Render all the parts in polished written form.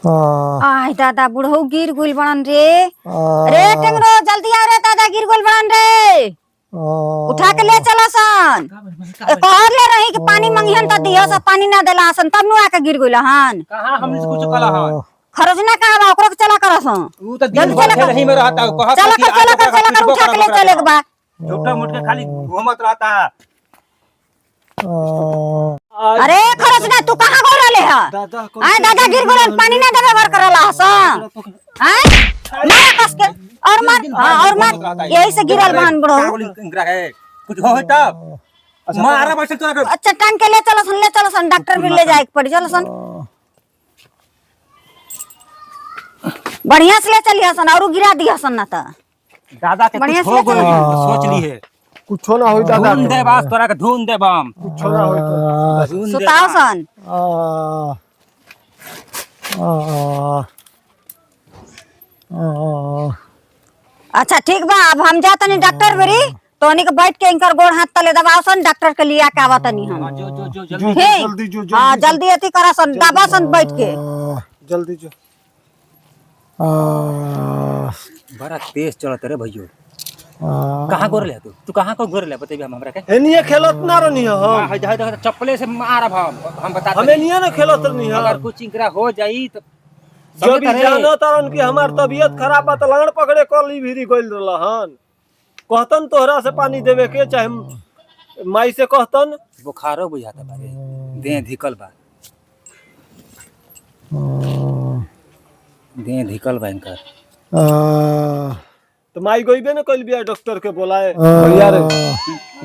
आय दादा बुढ़ऊ गिर गुल बनन रे। रे टेंगरो जल्दी आ रे दादा गिर गुल बनन रे। उठा के ले चला सन। कहर ले रही कि पानी मंगिहन त दियो स पानी ना देला सन तब नु आके गिर गुल हन। कहां हमनी से कुछ कला हन खरज ना कहां बा ओकरो के चला करसन। तू त दिन भर खेल ही में रहता कह चला उठा के ले चले के बा। झूठा मुठ के खाली घूमत रहता। अरे खरज ना तू कहां गो रहले ह? आय दादा गिर गुल पानी ना देबे भर करला हसन। हैं मार कस के और मार यही से गिरल बहन बुढ़ऊ कुछ हो तब मारा बस तोरा अच्छा टांग के ले चलो सन डॉक्टर भी ले जाए पड़ चलो सन बढ़िया से ले चलिए सन और गिरा दिया सन ना त दादा के कुछ हो गइल सोच ली है कुछो ना होई दादा ढूंढ दे बस तोरा के ढूंढ दे बम कुछो ना होई तो सुताओ सन अच्छा ठीक बा अब हम जा तनी डॉक्टर बेरी तोनी के बैठ के इनकर गोड़ हाथ तले दबाओ सन डॉक्टर के लिया के आवा तनी हम जो जल्दी जो हां जल्दी अति करा सन दबा सन बैठ के जल्दी जो बड़ा तेज चलत रे भइयो कहां गोर ले तू कहां को गोर ले बतेबी हमरा के एनिए खेलत ना रहनी हम हां चप्पले से मारब हम बता हमें निए ना खेलत रहनी अगर कुछ इंकरा हो जाई तो जो भी जानो तारन कि हमार तबीयत खराब बा त लंगड़ पकड़े कली भिरी गइल रहलन कहतन तोहरा से पानी देवे के चाहे माई से कहतन बुखारो बुझाता बारे देह धिकल बा देह धिकल बा इनकर तो माई गइबे न कइल बिया डॉक्टर के बोलाए भैया रे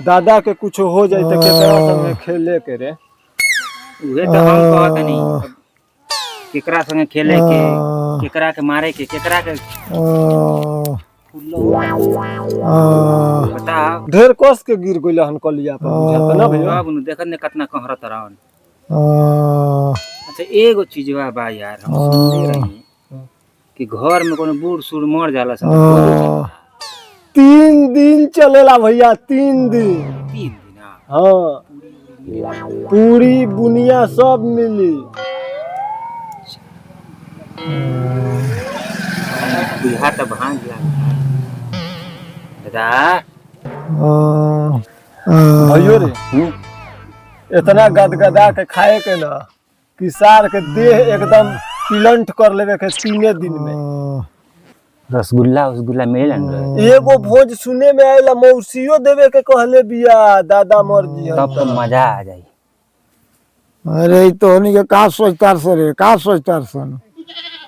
दादा के कुछ हो जाई त केकरा संगे खेले के रे उहे तो हम कहत नहीं केकरा संगे खेले के केकरा के मारे के केकरा के बता ढेर कस के गिर गइल हन कलिया पर बुझाता ना भैया अब नु देखत ने कितना कहरत रहन अच्छा एगो चीजवा बा यार हम सुनले रही कि घर में कोनो बूढ़ सूढ़ मर जाला सब 3 दिन चलेला भैया 3 दिन 3 दिन हाँ पूरी बुनिया सब मिली बिहा त भांग दादा भैयो रे इतना गदगदा के खाए के ना कि सार के देह एकदम पिलंट कर लेवे के 3 दिन में रसगुल्ला मिलन एगो भोज सुने में आइला मौसियो देवे के कहले बिया दादा मर्जी तब तो मजा आ जाई अरे तोहनी के का सोचतार से रे का सोचतार सन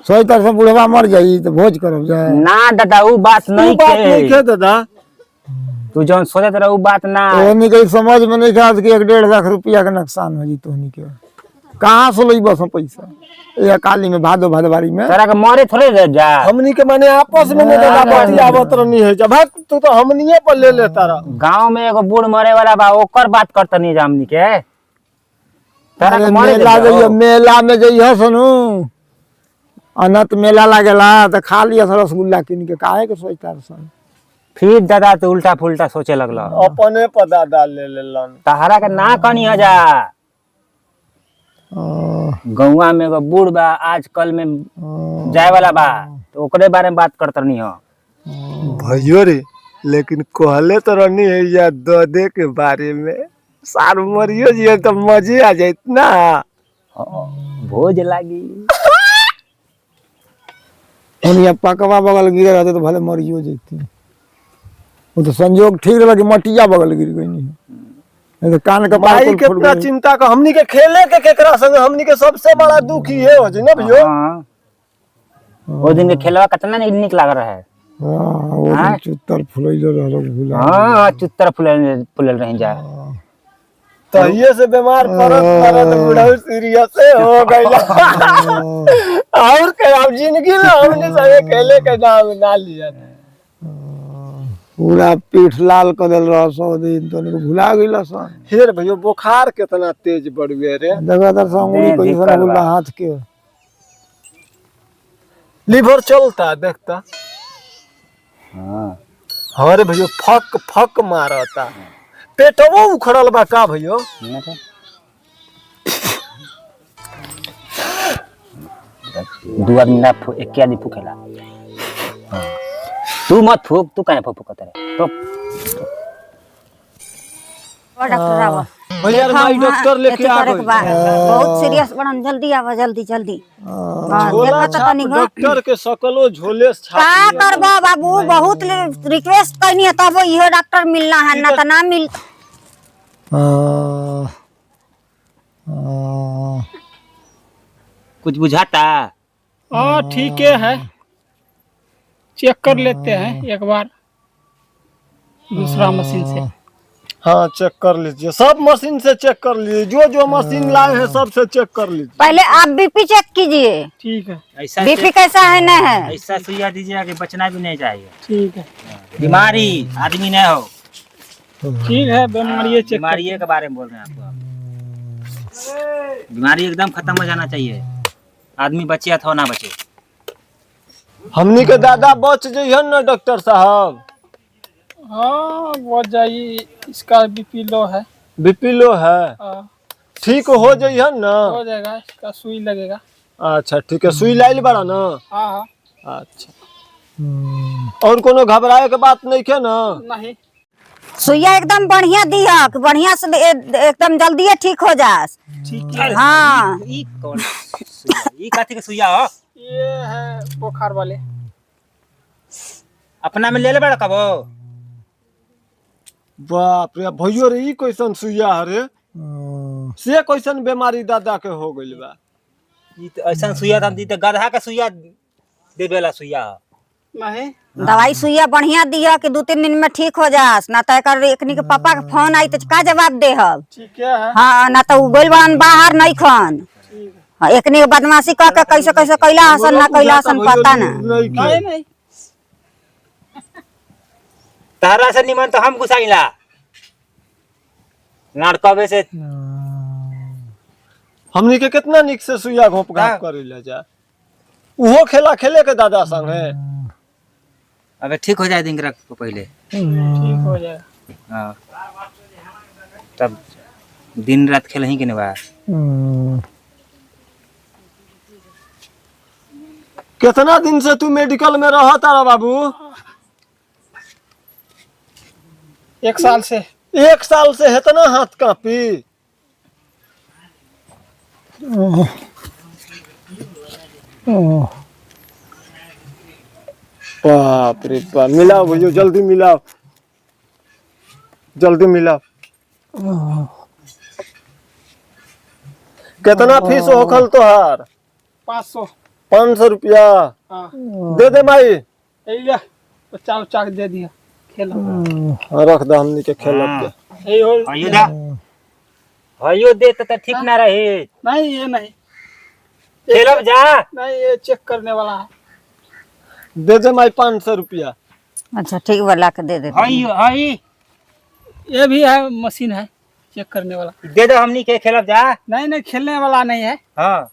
सोचतार से बुढ़वा मर जाई तो भोज करब जाए ना दादा ऊ बात नहीं के दादा तू जौन सोचत रह ऊ बात ना तोहनी के समझ में नहीं खात कि 1.5 लाख रुपया के नुकसान हो जी तोहनी के कहां से लई बस पैसा ये काली में भादो भदवारी में तोरा के मारे थोड़े रह जा हमनी के माने आपस में दादा बाती आवत रहनी है जब तू तो हमनिए पर ले लेता रहा गांव में एगो बूढ़ मरे वाला बा ओकर बात करतनी जामनी के तोरा के मारे मेला में जइह सनु अनंत मेला लागेला त खा लिया रसगुल्ला किन के काहे के सोचतार सन फिर दादा तो उल्टा फुल्टा सोचे लगल अपने पर दादा ले लेलन तहरा के ना कनी जा गौवा में एगो बूढ़ बा आजकल में जाए वाला बा तो ओकरे बारे में बात करतनी हो भैयो रे लेकिन कहले तो रहनी है या ददे के बारे में सार मरियो जी तो मजे आ जाइत ना भोज लागी उनिया पकवा बगल गिर रहते तो भले मरियो जैती वो तो संजोग ठीक रहा कि मटिया बगल गिर गई नहीं तो कान का भाई कितना चिंता का हमनी के खेले के केकरा संग हमनी के सबसे बड़ा दुख ये हो जे ना भैयो वो दिन के खेलवा कितना निक लाग रहा है हां चुत्तर फुलैल रहलो भूला हां चुत्तर फुलल रह जा तो ये से बीमार परत बुढ़ऊ सीरियस हो गइला और के अब जिंदगी में हमने सब खेले के नाम ना लिया पूरा पीठ लाल कर देल रह 100 दिन तो भुला गइला सन हेर भैयो बुखार कितना तेज बढ़ गए रे लगातार संगुली कोई सरा बोला हाथ के लीवर चलता देखता हां हमारे भैयो फक फक मारता पेटवो उखड़ल बा का भैयो दू आदमी ना एक आदमी फूकेला। तू मत फूक, तू काहे फूकत रे? तो डॉक्टर आवा भैया माई डॉक्टर लेके आ गई। बहुत सीरियस बड़न, जल्दी आवा, जल्दी जल्दी। झोला छाप डॉक्टर के सकलो झोले छाप का करबो बाबू, बहुत रिक्वेस्ट करनी है तब ये डॉक्टर मिलना है, ना तो ना मिल। कुछ बुझाता? हाँ ठीक है, चेक कर लेते हैं एक बार दूसरा मशीन से। हाँ चेक कर लीजिए, सब मशीन से चेक कर लीजिए, जो जो मशीन लाए हैं सब से चेक कर लीजिए। पहले आप बीपी चेक कीजिए, ठीक है, ऐसा बीपी कैसा है न है। ऐसा सुइया दीजिएगा कि बचना भी नहीं चाहिए। ठीक है, बीमारी आदमी नहीं हो। ठीक है, बीमारी चेक बीमारी के बारे में बोल रहे हैं आपको। बीमारी एकदम खत्म हो जाना चाहिए, आदमी बचे अथवा ना बचे। हमनी के दादा बच जाइए ना डॉक्टर साहब। हाँ वो जाइए, इसका बीपी लो है। बीपी लो है, हाँ, ठीक हो जाइए ना। हो जाएगा, इसका सुई लगेगा। अच्छा ठीक है, सुई लाइल बड़ा ना। हाँ हाँ, अच्छा, और कोनो घबराए के बात नहीं है ना? नहीं, सुइया एकदम बढ़िया दिया, बढ़िया से एकदम जल्दी ठीक हो जास। ठीक है। हाँ ई कौन सुइया? ई काथी के सुइया हो? ये है बुखार वाले। अपना में ले ले बड़ा कबो। बाप रे भैया रे, ई कैसन सुइया है रे? से कैसन बीमारी दादा के हो गइल बा? ई तो ऐसा सुइया था, तो गधा का सुइया देवेला सुइया। नहीं, दवाई सुइया बढ़िया दिया कि 2-3 दिन में ठीक हो जास, ना तो एकनी के पापा के फोन आई तो का जवाब दे हब। ठीक है, हाँ, ना तो गोल बड़न बाहर नहीं खन। ठीक है। हाँ, एकनी के बदमाशी कह के कैसे कैसे कैला हसन ना कैला हसन पता ना। नहीं नहीं, तारा से निमन तो हम घुसाइला नाटकवे से। हमनी के कितना निक से सुइया घोप घाप करेला जा। उहो खेला खेले के दादा संग है। अबे ठीक हो जाए दिन को पहले। ठीक हो जाएगा। हाँ, तब दिन रात खेल ही के ने बा। कितना दिन से तू मेडिकल में रहा तारा बाबू? 1 साल से। 1 साल से है तना हाथ कांपी। बाप रे बाप, मिलाओ भैया, जल्दी मिलाओ, जल्दी मिलाओ। कितना फीस होखल तोहार? 500। 500 रुपया हाँ, दे दे माई। लिया, 50 चाक दे दिया। खेला रख दे, हमनी के खेलब के। यही हो। हयो दा, हयो दे तो ठीक ना रहे। नहीं ये नहीं, खेलब जा। नहीं ये चेक करने वाला है। दे दे माई 500 रुपया। अच्छा ठीक वाला के दे देते। हयो हई ये भी है, मशीन है चेक करने वाला। दे दो, हमनी के खेलब जा। नहीं नहीं, खेलने वाला नहीं है, हाँ,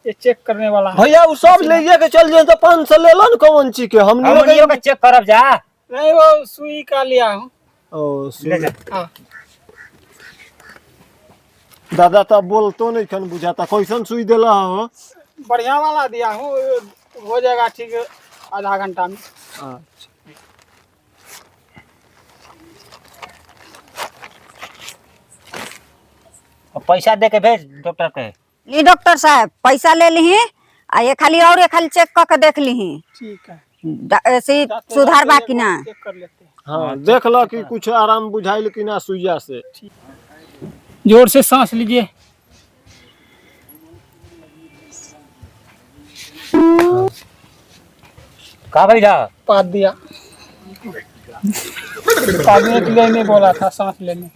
ये चेक करने वाला है। भैया वो सब ले के चल जाए तो 500 ले लो ना कौन चीज के। हमनी हमनियो के चेक करब जा। नहीं वो सुई का लिया हूँ। ओ ले जा। हाँ, दादा तो बोल तो नहीं खन बुझाता, कैसन सुई देला हो? बढ़िया वाला दिया हूँ, हो जाएगा ठीक आधा घंटा में। अच्छा, पैसा दे के भेज डॉक्टर के। ली डॉक्टर साहब, पैसा ले ली आ ये खाली चेक करके देख ली। ठीक है, ऐसे सुधार बाकी ना। चेक कर लेते हैं। हाँ देख लो कि कुछ आराम बुझाइल कि ना सुइया से। जोर से सांस लीजिए। का भैया पाद दिया। पादने के लिए नहीं बोला था, सांस लेने।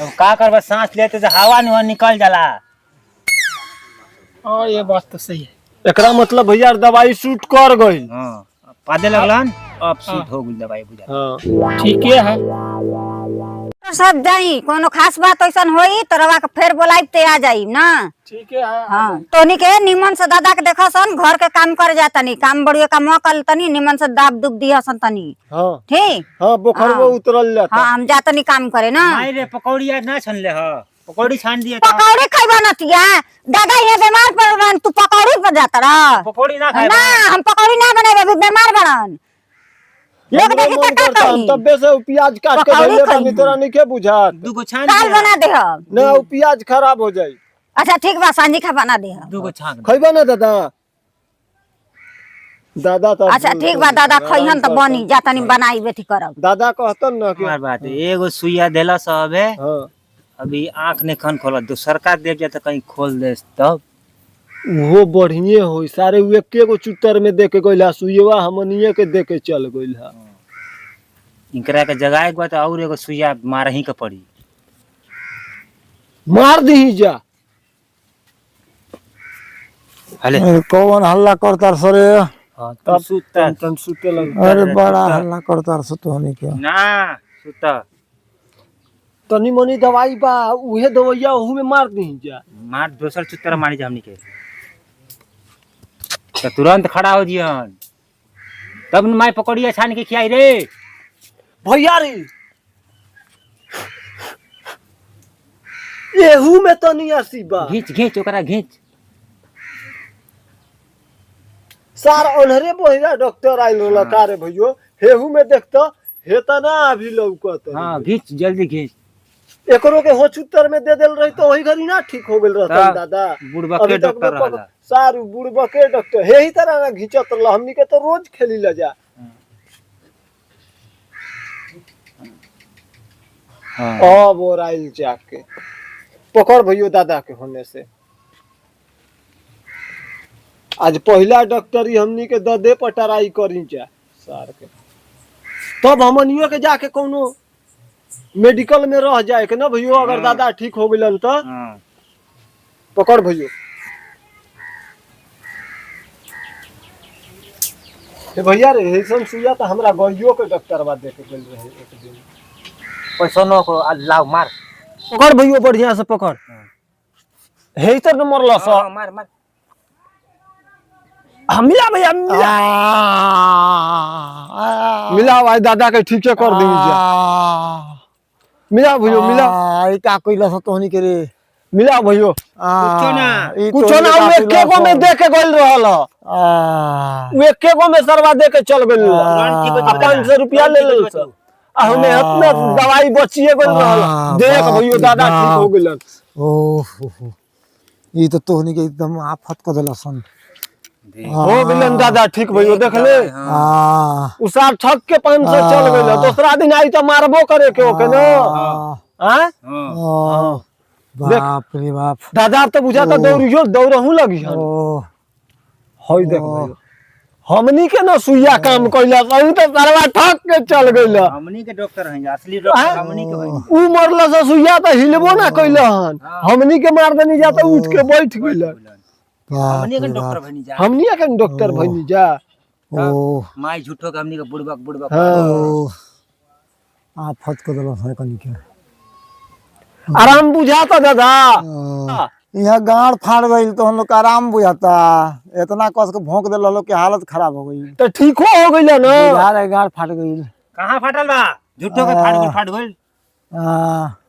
अब का करबा, सांस लेते तो हवा नहीं निकल जाला। और ये बात तो सही है। एकरा मतलब भैया दवाई शूट कर गई। हाँ, पादे लगलन, अब सूट हो गई दवाई बुझा। हाँ ठीक है। डॉक्टर साहब जाई, कोनो खास बात ऐसा होई तो रवा के फेर बोलाइब ते आ जाई ना। ठीक है। हाँ, तोनी के निमन से दादा के देखा सन, घर के काम कर जाता नी, काम बढ़िया काम कर तनी, निमन से दाब दुब दिया सन तनी। हाँ ठीक। हाँ, बुखार वो उतरल जाता। हाँ, हम जाता नी काम करे ना। नहीं रे, पकौड़ी आज ना छन ले हो। पकौड़ी छान दिया था। पकौड़ी खइबा नतिया दादा ये बीमार पड़ गन तू पकौड़ी पर जाता रहा पकौड़ी ना खाए ना हम पकौड़ी ना बनाए अभी बीमार बनन लोग देखी त का कही तबे से प्याज काट के पकौड़ी धइले बानी खइबू। तोरा नहीं बुझात दूगो छान काल दिया बना दे हम ना उ प्याज खराब हो जाई अच्छा ठीक बा सांझी खा बना दे हम दूगो छान खइबा ना दादा दादा तो अच्छा ठीक बा दादा खइहन त बनी जा तनी बनाई बेटी करब दादा कहतन ना कि हमार बात है एगो सुइया देला सब है हां अभी आंख ने खन खोला दूसरका देख जाता कहीं खोल दे तब वो बढ़िए होई सारे उ एके गो चुतर में देके गइला सुइया हमनिए के देके चल गइला इनकरा के जगाए के बाद और एगो सुइया मारही के पड़ी मार दी जा हले अरे कौन हल्ला करतार सरे हां तब सुता तन सुते लग अरे बड़ा हल्ला करतार सो तोहनी के ना सुता तनी मनी दवाई बा उहे दवाइया ओहू में मार दी जा मार दोसर चुत्तर मारी जा हमनी के तो तुरंत खड़ा हो जियन तब न माय पकौड़िया छान के खियाई रे भैया रे एहू में तनी आसी बा घींच घींच ओकरा घींच सार ओनहरे बहिरा डॉक्टर आइल रहल का रे भइयो हेहू में देखत हेता ना अभी लौकत हां घींच जल्दी घींच एकरो के होचुत्तर में दे देल रही तो वही घड़ी ना ठीक हो गेल रहता तब दादा बुढ़बा अभी के तक डॉक्टर में रहला सारू बुढ़बा के डॉक्टर हे ही तरह ना घिंचत रहल हमनी के तो रोज खेली ल जा हां अब और आइल जाके पकड़ भइयो दादा के होने से आज पहला डॉक्टरी हमनी के ददे पटराई करी जा सार के तब हमनियो के जाके कोनो मेडिकल में रह जाए के ना भइयो अगर दादा ठीक हो गेलन त हां पकड़ भइयो ए भैया रे ऐसन सुइया त हमरा गइयो के डॉक्टरवा देके गेल रहे एक दिन पैसा न को लाव मार पकड़ भइयो बढ़िया से पकड़ हे त न मरला सा हां मार मार मिला भैया मिला मिला भाई दादा के ठीक है कर दी जा मिला भइयो मिला ई का कइला सो तोहनी के रे मिला भइयो कुछो ना कुछ ना उ एके गो में देके गइल रहल उ एके गो में सरवा देके चल गेल तुरंत ठीक हो जाई। 500 रुपया ले लेल स आ हमें इतना दवाई बचिए गइल रहल देख भइयो दादा ठीक हो गेलन ओह ई तो तोहनी के एकदम आफत क देलसन हो गेलन दादा ठीक भइयो देख ले उ सार ठक के 500 चल गेल दूसरा दिन आई त मारबो करे के ओके न हां हां बाप रे बाप दादा तो बुझाता दौड़ियो दौड़हू लगी हन ओ होई देख भइयो हमनी के ना सुइया काम कइला सही तो सरवा ठक के चल गइल हमनी के डॉक्टर हैं असली डॉक्टर हमनी के भाई उ मरला से सुइया त हिलबो ना कइला हन हमनी के मार देनी जा त उठ के बैठ गइल हमनी के डॉक्टर भनी जा हमनी के डॉक्टर भइनी जा ओ माई झूठो के हमनी के बुड़बक हां आफत क देलसन कनी के आराम बुझाता दादा यहाँ गाड़ फाड़ गई तो हम लोग का आराम बुझाता इतना कस के भोंक दिल लोग के हालत खराब हो गई तो ठीको हो गइल ना यार गाड़ फाड़ गई कहां फाटल बा झूठो के फाट गइल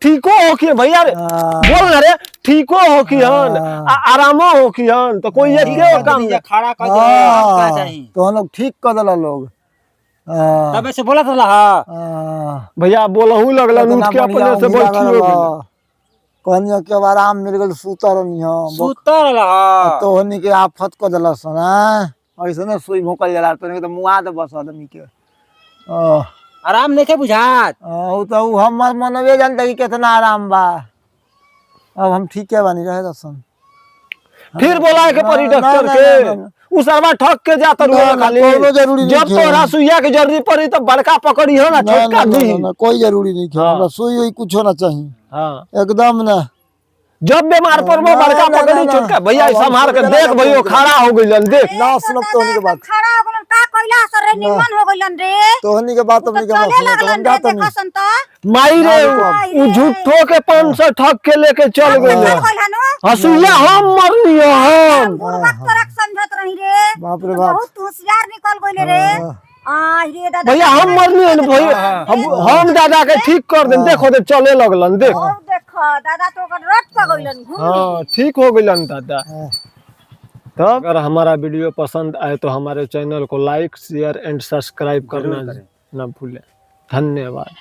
ठीको हो कि भैया रे बोल ना रे ठीको हो कि हन आरामो हो कि हन तो कोई एक के काम जा खड़ा कर दे का चाहिए तो हम लोग ठीक कर दिल लोग तब ऐसे बोला था हां भैया बोलहू लगला उठ के अपने से बैठियो कहनी के अब आराम मिल गल सुतर सुतर रहा तो हनी के आफत क दिल सन ऐसे ना सुई भोकल जाला तो मुआ दे बस आदमी के आराम नहीं के बुझात उ तो हमर मनवे जानता कि कितना आराम बा अब हम ठीक है बानी रहे दसन फिर बोला के परी डॉक्टर के उ सरवा ठक के जाता रहो खाली कोनो जरूरी नहीं जब तोरा सुइया के जरूरी पड़ी तो बड़का पकड़ी हो ना छोटका दी कोई जरूरी नहीं है हमरा सुई हुई कुछ होना चाहिए हां एकदम ना जब बीमार पड़बो बड़का पकड़ी छोटका भैया संभाल के देख भैया खड़ा हो गइलन देख ना सुनब तोहनी के बात खड़ा हो गलन का कइला सर रे निमन हो गलन रे तोहनी के बात हमनी के चले बात लगलन रे देखसन त माई रे उ झूठो के 500 ठक के लेके चल गइल कइला नो हसुइया हम मरनी हम बुढ़बक तरक समझत रही रे बाप रे बाप बहुत होशियार निकल गइले रे रे दादा भैया हम मरनी है ना भैया, हम दादा के ठीक कर दें। देखो तो चले लगलन देख। ओ देखो दादा तो ओकर रट पगइलन घूम हाँ ठीक हो गइलन दादा। तो अगर हमारा वीडियो पसंद आए तो हमारे चैनल को लाइक शेयर एंड सब्सक्राइब करना ना भूलें। धन्यवाद।